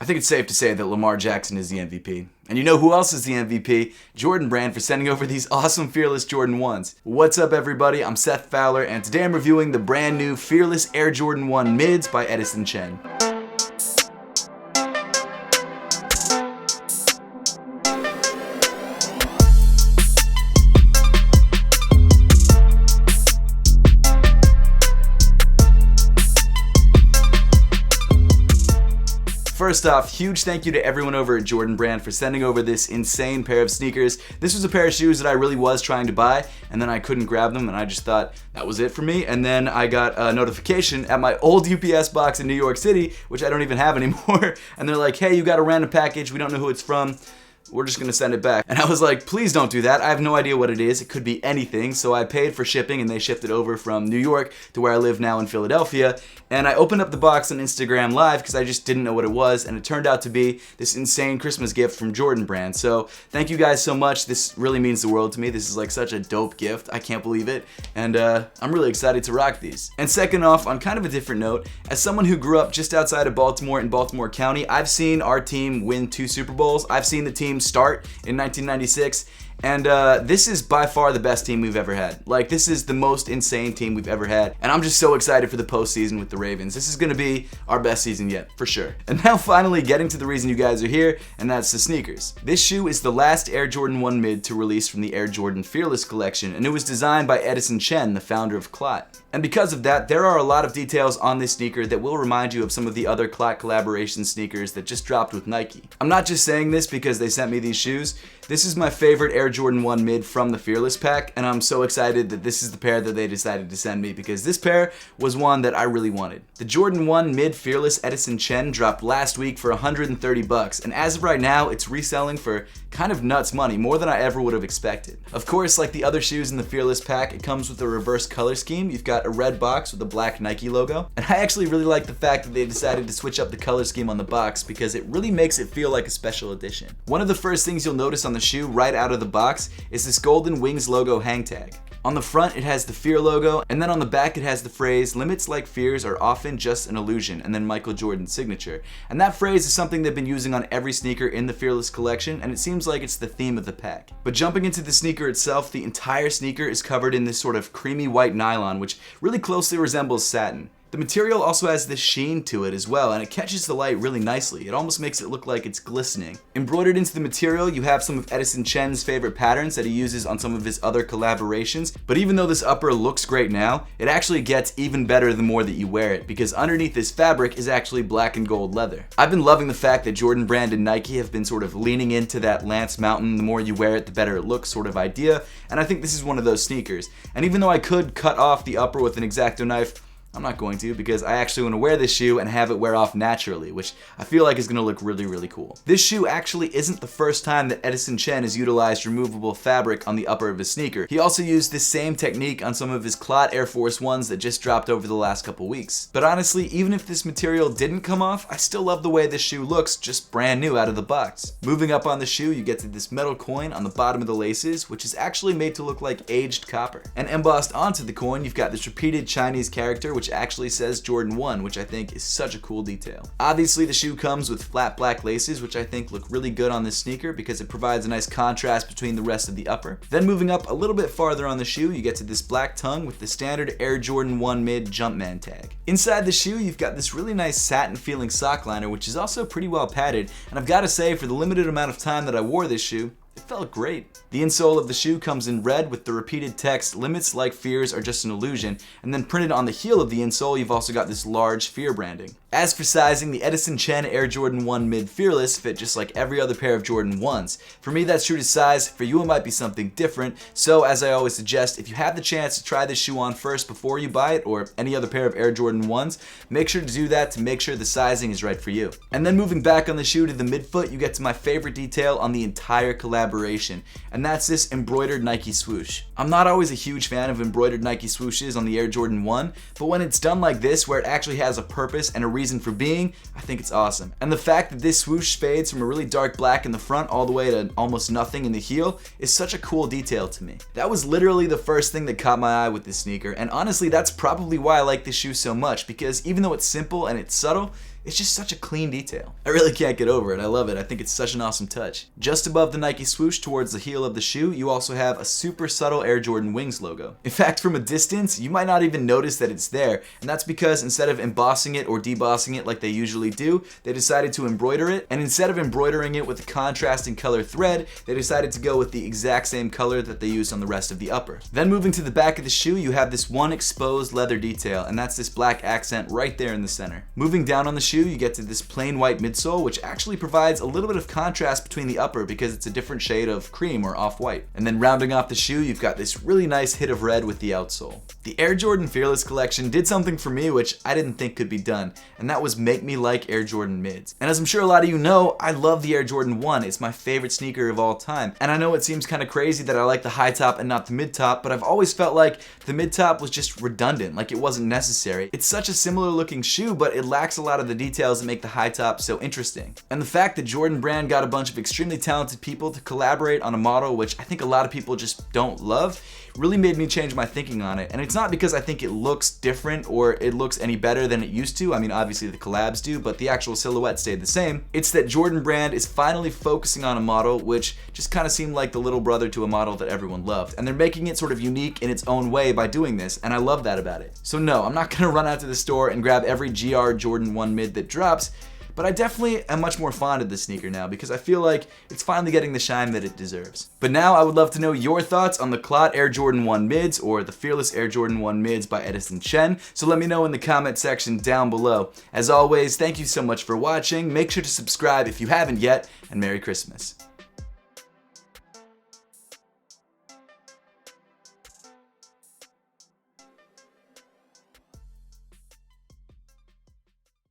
I think it's safe to say that Lamar Jackson is the MVP. And you know who else is the MVP? Jordan Brand for sending over these awesome Fearless Jordan 1s. What's up everybody, I'm Seth Fowler, and today I'm reviewing the brand new Fearless Air Jordan 1 Mids by Edison Chen. First off, huge thank you to everyone over at Jordan Brand for sending over this insane pair of sneakers. This was a pair of shoes that I really was trying to buy, and then I couldn't grab them, and I just thought that was it for me. And then I got a notification at my old UPS box in New York City, which I don't even have anymore, and they're like, hey, you got a random package, we don't know who it's from. We're just gonna send it back. And I was like, please don't do that. I have no idea what it is. It could be anything. So I paid for shipping and they shipped it over from New York to where I live now in Philadelphia. And I opened up the box on Instagram Live because I just didn't know what it was. And it turned out to be this insane Christmas gift from Jordan Brand. So thank you guys so much. This really means the world to me. This is like such a dope gift. I can't believe it. And I'm really excited to rock these. And second off, on kind of a different note, as someone who grew up just outside of Baltimore in Baltimore County, I've seen our team win 2 Super Bowls. I've seen the team start in 1996, and this is by far the best team we've ever had. Like, this is the most insane team we've ever had, and I'm just so excited for the postseason with the Ravens. This is gonna be our best season yet, for sure. And now finally getting to the reason you guys are here, and that's the sneakers. This shoe is the last Air Jordan 1 Mid to release from the Air Jordan Fearless collection, and it was designed by Edison Chen, the founder of CLOT. And because of that, there are a lot of details on this sneaker that will remind you of some of the other CLOT collaboration sneakers that just dropped with Nike. I'm not just saying this because they sent me these shoes. This is my favorite Air Jordan 1 Mid from the Fearless pack, and I'm so excited that this is the pair that they decided to send me because this pair was one that I really wanted. The Jordan 1 Mid Fearless Edison Chen dropped last week for $130, and as of right now, it's reselling for kind of nuts money, more than I ever would have expected. Of course, like the other shoes in the Fearless pack, it comes with a reverse color scheme. You've got a red box with a black Nike logo, and I actually really like the fact that they decided to switch up the color scheme on the box because it really makes it feel like a special edition. One of the first things you'll notice on the shoe right out of the box is this golden wings logo hang tag. On the front, it has the Fear logo, and then on the back, it has the phrase, "Limits like fears are often just an illusion," and then Michael Jordan's signature. And that phrase is something they've been using on every sneaker in the Fearless collection, and it seems like it's the theme of the pack. But jumping into the sneaker itself, the entire sneaker is covered in this sort of creamy white nylon, which really closely resembles satin. The material also has this sheen to it as well, and it catches the light really nicely. It almost makes it look like it's glistening. Embroidered into the material, you have some of Edison Chen's favorite patterns that he uses on some of his other collaborations, but even though this upper looks great now, it actually gets even better the more that you wear it, because underneath this fabric is actually black and gold leather. I've been loving the fact that Jordan Brand and Nike have been sort of leaning into that Lance Mountain, the more you wear it, the better it looks sort of idea, and I think this is one of those sneakers. And even though I could cut off the upper with an X-Acto knife, I'm not going to because I actually want to wear this shoe and have it wear off naturally, which I feel like is going to look really, really cool. This shoe actually isn't the first time that Edison Chen has utilized removable fabric on the upper of his sneaker. He also used this same technique on some of his CLOT Air Force 1s that just dropped over the last couple weeks. But honestly, even if this material didn't come off, I still love the way this shoe looks just brand new out of the box. Moving up on the shoe, you get to this metal coin on the bottom of the laces, which is actually made to look like aged copper. And embossed onto the coin, you've got this repeated Chinese character, which actually says Jordan 1, which I think is such a cool detail. Obviously, the shoe comes with flat black laces, which I think look really good on this sneaker because it provides a nice contrast between the rest of the upper. Then moving up a little bit farther on the shoe, you get to this black tongue with the standard Air Jordan 1 Mid Jumpman tag. Inside the shoe, you've got this really nice satin feeling sock liner, which is also pretty well padded, and I've got to say, for the limited amount of time that I wore this shoe, it felt great. The insole of the shoe comes in red with the repeated text, "Limits like fears are just an illusion," and then printed on the heel of the insole, you've also got this large fear branding. As for sizing, the Edison Chen Air Jordan 1 Mid Fearless fit just like every other pair of Jordan 1s. For me, that's true to size. For you, it might be something different. So as I always suggest, if you have the chance to try this shoe on first before you buy it, or any other pair of Air Jordan 1s, make sure to do that to make sure the sizing is right for you. And then moving back on the shoe to the midfoot, you get to my favorite detail on the entire collaboration, and that's this embroidered Nike swoosh. I'm not always a huge fan of embroidered Nike swooshes on the Air Jordan 1, but when it's done like this, where it actually has a purpose and a reason for being, I think it's awesome. And the fact that this swoosh fades from a really dark black in the front all the way to almost nothing in the heel is such a cool detail to me. That was literally the first thing that caught my eye with this sneaker, and honestly, that's probably why I like this shoe so much, because even though it's simple and it's subtle, It's just such a clean detail. I really can't get over it. I love it. I think it's such an awesome touch. Just above the Nike swoosh towards the heel of the shoe, you also have a super subtle Air Jordan Wings logo. In fact, from a distance, you might not even notice that it's there, and that's because instead of embossing it or debossing it like they usually do, they decided to embroider it, and instead of embroidering it with a contrasting color thread, they decided to go with the exact same color that they used on the rest of the upper. Then moving to the back of the shoe, you have this one exposed leather detail, and that's this black accent right there in the center. Moving down on the shoe, you get to this plain white midsole, which actually provides a little bit of contrast between the upper because it's a different shade of cream or off-white. And then rounding off the shoe, you've got this really nice hit of red with the outsole. The Air Jordan Fearless collection did something for me which I didn't think could be done, and that was make me like Air Jordan mids. And as I'm sure a lot of you know, I love the Air Jordan 1. It's my favorite sneaker of all time. And I know it seems kind of crazy that I like the high top and not the mid top, but I've always felt like the mid top was just redundant, like it wasn't necessary. It's such a similar looking shoe, but it lacks a lot of the details that make the high top so interesting. And the fact that Jordan Brand got a bunch of extremely talented people to collaborate on a model which I think a lot of people just don't love really made me change my thinking on it. And it's not because I think it looks different or it looks any better than it used to. I mean, obviously the collabs do, but the actual silhouette stayed the same. It's that Jordan Brand is finally focusing on a model which just kind of seemed like the little brother to a model that everyone loved. And they're making it sort of unique in its own way by doing this, and I love that about it. So no, I'm not gonna run out to the store and grab every GR Jordan 1 mid that drops, but I definitely am much more fond of this sneaker now because I feel like it's finally getting the shine that it deserves. But now I would love to know your thoughts on the CLOT Air Jordan 1 mids or the Fearless Air Jordan 1 mids by Edison Chen, so let me know in the comment section down below. As always, thank you so much for watching. Make sure to subscribe if you haven't yet, and Merry Christmas.